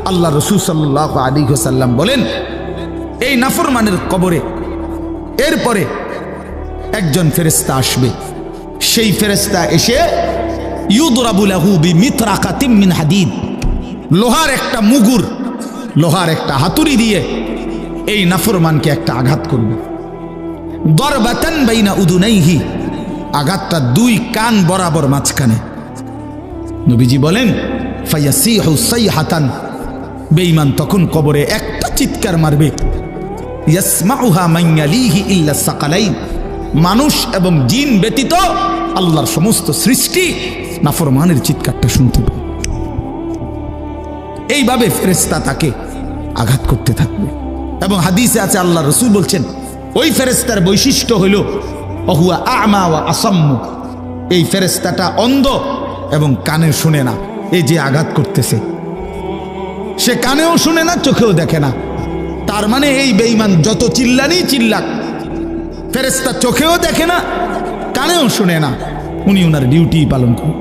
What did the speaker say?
আল্লাহ রাসূল সাল্লাল্লাহু আলাইহি ওয়াসাল্লাম বলেন, এই নাফরমানের কবরে এরপরে একজন ফেরেশতা আসবে। সেই ফেরেশতা এসে ইউদরাবু লাহু বিমিতরাকাতিম মিন হাদিদ, লোহার একটা মুগুর, লোহার একটা হাতুড়ি দিয়ে এই নাফরমানকে একটা আঘাত করবে। দরবাতান বাইনা উদুনাইহি, আঘাতটা দুই কান বরাবর মাঝখানে। নবীজি বলেন ফায়াসিহু সাইহাতান, বেঈমান তখন কবরে একটা চিৎকার মারবে, ইয়াসমাউহা মান ইয়ালিহি ইল্লা সাকালাইন, মানুষ এবং জিন ব্যতীত আল্লাহর সমস্ত সৃষ্টি নাফরমানের চিৎকারটা শুনতে পাবে। এইভাবে ফেরেশতা তাকে আঘাত করতে থাকবে। এবং হাদিসে আছে আল্লাহ রাসূল বলছেন, ওই ফেরেশতার বৈশিষ্ট্য হইল অহুয়া আ'মা ওয়া আসাম্মু, এই ফেরেশতাটা অন্ধ এবং কানে শুনে না। এই যে আঘাত করতেছে, সে কানেও শুনে না, চোখেও দেখে না। তার মানে এই বেঈমান যত চিল্লানি চিল্লাক, ফেরেশতা চোখেও দেখে না, কানেও শুনে না, উনি ওনার ডিউটি পালন করেন।